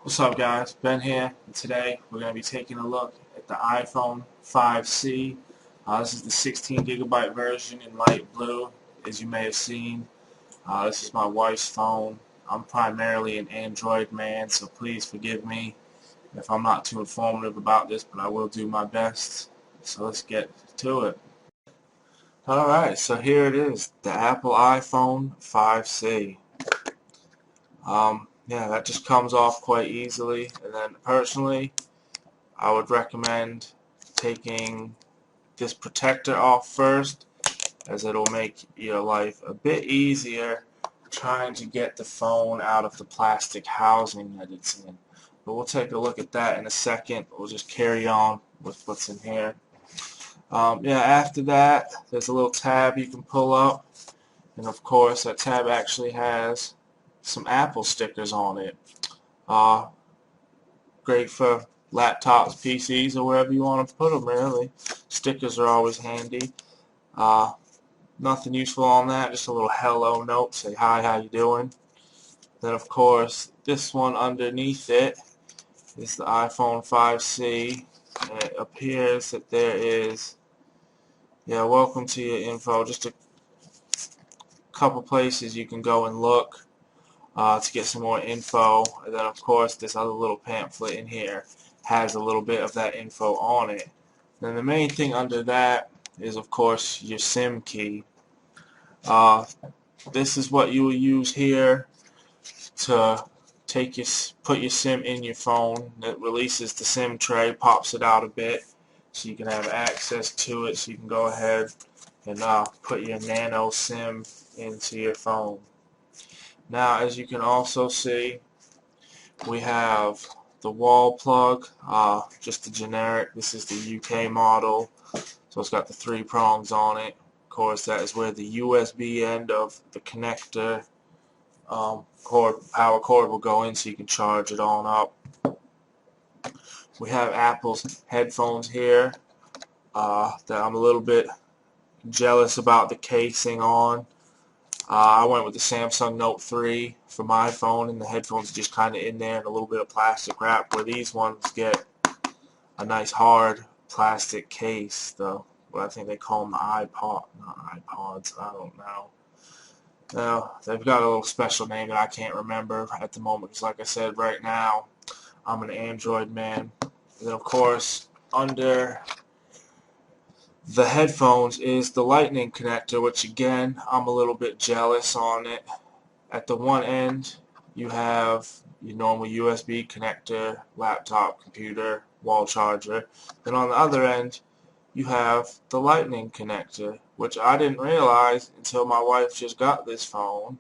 What's up, guys? Ben here. And today we're going to be taking a look at the iPhone 5C. This is the 16 gigabyte version in light blue, as you may have seen. This is my wife's phone. I'm primarily an Android man, so please forgive me if I'm not too informative about this, but I will do my best. So let's get to it. Alright, so here it is, the Apple iPhone 5C. Yeah, that just comes off quite easily, and then personally I would recommend taking this protector off first, as it'll make your life a bit easier trying to get the phone out of the plastic housing that it's in. But we'll take a look at that in a second. We'll just carry on with what's in here. Yeah, after that, there's a little tab you can pull up, and of course that tab actually has some Apple stickers on it. Great for laptops, PCs, or wherever you want to put them, really. Stickers are always handy. Uh, Nothing useful on that, just a little hello note, say hi, how you doing? Then of course, this one underneath it is the iPhone 5C, and it appears that there is, yeah, welcome to your info, just a couple places you can go and look to get some more info, and then of course this other little pamphlet in here has a little bit of that info on it. Then the main thing under that is of course your SIM key. This is what you will use here to put your SIM in your phone. It releases the SIM tray, pops it out a bit so you can have access to it, so you can go ahead and put your nano SIM into your phone. Now, as you can also see, we have the wall plug, just the generic. This is the UK model, so it's got the 3 prongs on it. Of course, that is where the USB end of the connector power cord will go in, so you can charge it on up. We have Apple's headphones here that I'm a little bit jealous about the casing on. I went with the Samsung Note 3 for my phone, and the headphones are just kind of in there and a little bit of plastic wrap, where these ones get a nice hard plastic case, though. Well, I think they call them the iPod, not iPods, I don't know. Now, they've got a little special name that I can't remember at the moment, because like I said, right now, I'm an Android man. And then, of course, under the headphones is the lightning connector, which again, I'm a little bit jealous on it. At the one end, you have your normal USB connector, laptop, computer, wall charger. Then on the other end, you have the lightning connector, which I didn't realize until my wife just got this phone,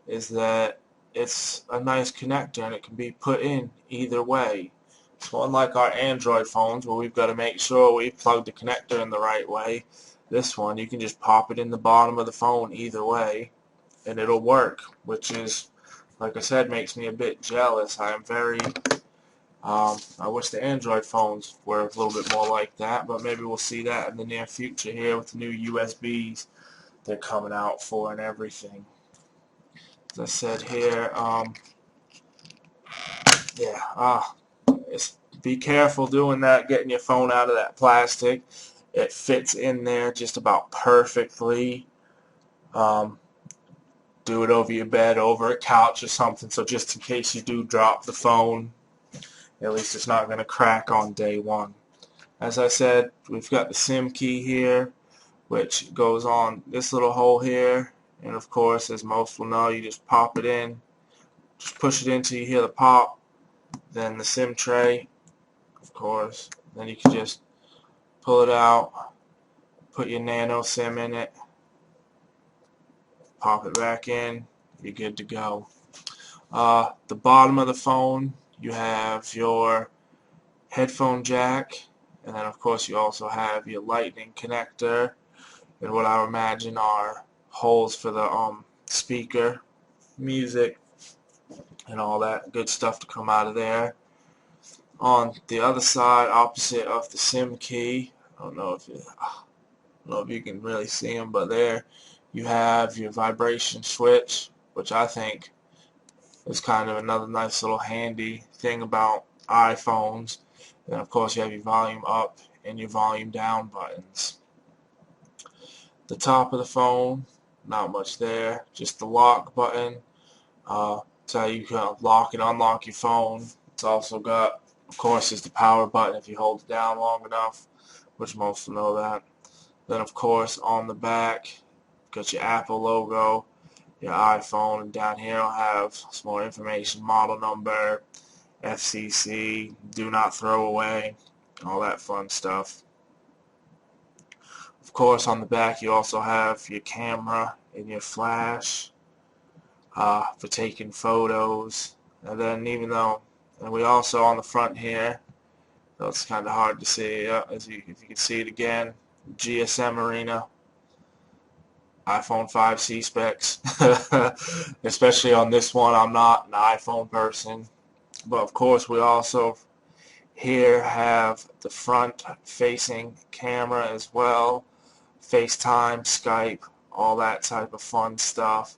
is that it's a nice connector and it can be put in either way. So unlike our Android phones, where we've got to make sure we plug the connector in the right way, this one you can just pop it in the bottom of the phone either way and it'll work, which is, like I said, makes me a bit jealous. I am very I wish the Android phones were a little bit more like that, but maybe we'll see that in the near future here with the new USBs they're coming out for and everything. As I said here, yeah, be careful doing that, getting your phone out of that plastic. It fits in there just about perfectly. Um, do it over your bed, over a couch or something, so just in case you do drop the phone, at least it's not going to crack on day one. As I said, we've got the SIM key here, which goes on this little hole here, and of course, as most will know, you just pop it in, just push it in till you hear the pop, then the SIM tray, of course, then you can just pull it out, put your nano SIM in it, pop it back in, you're good to go. The bottom of the phone, you have your headphone jack, and then of course you also have your lightning connector, and what I imagine are holes for the speaker, music, and all that good stuff to come out of there. On the other side, opposite of the SIM key, I don't know if you can really see them, but there you have your vibration switch, which I think It's kind of another nice little handy thing about iPhones. And then of course you have your volume up and your volume down buttons. The top of the phone, not much there, just the lock button. It's how you can lock and unlock your phone. It's also got, of course, is the power button if you hold it down long enough, which most will know that. Then of course on the back, got your Apple logo, your iPhone, and down here I'll have some more information, model number, FCC, do not throw away, all that fun stuff. Of course on the back you also have your camera and your flash for taking photos. And then and we also on the front here, though it's kind of hard to see, if you can see it again, GSM Arena, iPhone 5C specs. Especially on this one, I'm not an iPhone person. But of course we also here have the front facing camera as well, FaceTime, Skype, all that type of fun stuff.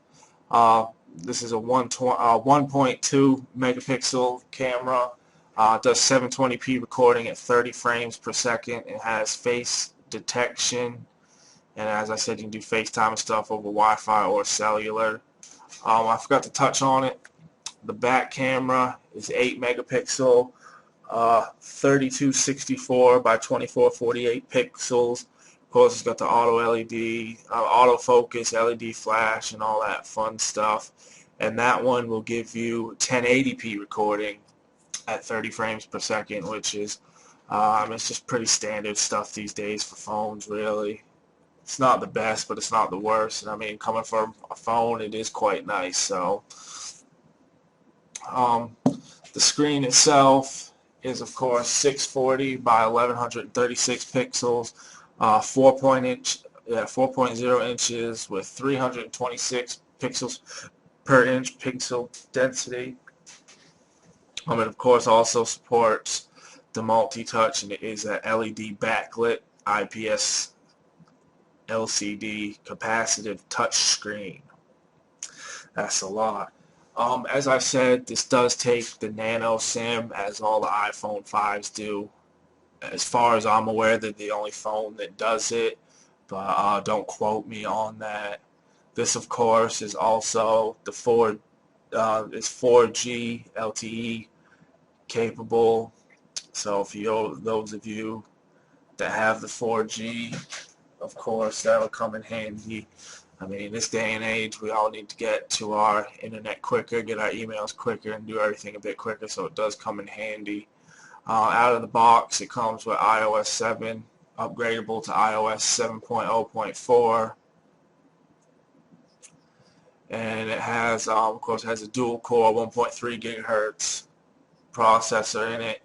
This is a 1.2 megapixel camera. Does 720p recording at 30 frames per second. It has face detection, and as I said, you can do FaceTime and stuff over Wi-Fi or cellular. I forgot to touch on it. The back camera is 8 megapixel, 3264 by 2448 pixels. Of course, it's got the auto LED, autofocus, LED flash, and all that fun stuff. And that one will give you 1080p recording at 30 frames per second, which is, it's just pretty standard stuff these days for phones, really. It's not the best, but it's not the worst. And I mean, coming from a phone, it is quite nice. So, the screen itself is, of course, 640 by 1136 pixels. 4.0 inches with 326 pixels per inch pixel density. It of course also supports the multi-touch, and it is a LED backlit IPS LCD capacitive touch screen. That's a lot. As I said, this does take the nano SIM, as all the iPhone 5s do. As far as I'm aware, they're the only phone that does it, but don't quote me on that. This, of course, is also the 4G LTE capable. So if those of you that have the 4G, of course, that'll come in handy. I mean, in this day and age, we all need to get to our internet quicker, get our emails quicker, and do everything a bit quicker, so it does come in handy. Out of the box, it comes with iOS 7, upgradable to iOS 7.0.4, and it has, of course, has a dual-core 1.3 gigahertz processor in it.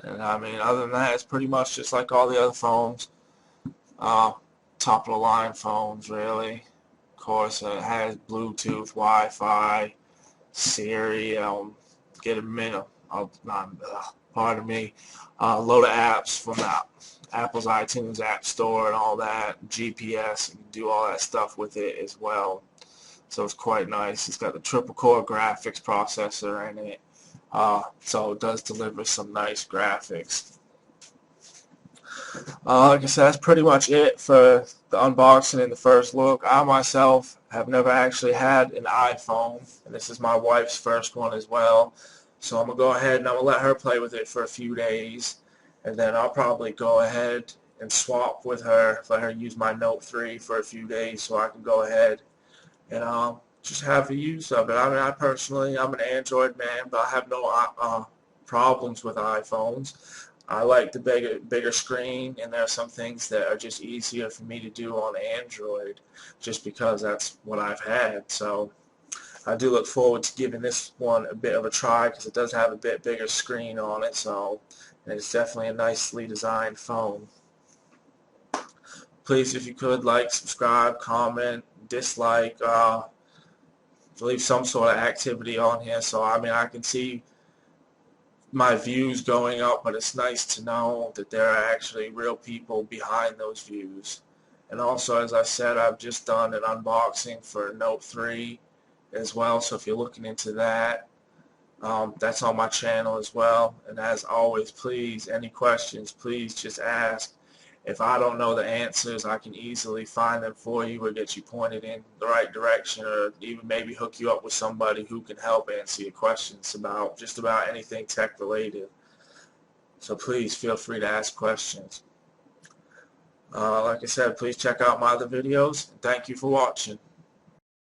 And I mean, other than that, it's pretty much just like all the other phones, top-of-the-line phones, really. Of course, it has Bluetooth, Wi-Fi, Siri. Get a minute. Pardon me, a load of apps from Apple's iTunes App Store and all that, GPS, you can do all that stuff with it as well. So it's quite nice. It's got the triple-core graphics processor in it, so it does deliver some nice graphics. Like I said, that's pretty much it for the unboxing and the first look. I myself have never actually had an iPhone, and this is my wife's first one as well. So I'm going to go ahead and I'm going to let her play with it for a few days, and then I'll probably go ahead and swap with her, let her use my Note 3 for a few days so I can go ahead and just have the use of it. I mean, I'm an Android man, but I have no problems with iPhones. I like the bigger screen, and there are some things that are just easier for me to do on Android just because that's what I've had. So I do look forward to giving this one a bit of a try because it does have a bit bigger screen on it, and it's definitely a nicely designed phone. Please, if you could, like, subscribe, comment, dislike, leave some sort of activity on here, so I mean I can see my views going up, but it's nice to know that there are actually real people behind those views. And also, as I said, I've just done an unboxing for Note 3, as well. So if you're looking into that, that's on my channel as well. And as always, please, any questions, please just ask. If I don't know the answers, I can easily find them for you or get you pointed in the right direction, or even maybe hook you up with somebody who can help answer your questions about just about anything tech related. So please feel free to ask questions. Like I said, please check out my other videos. Thank you for watching.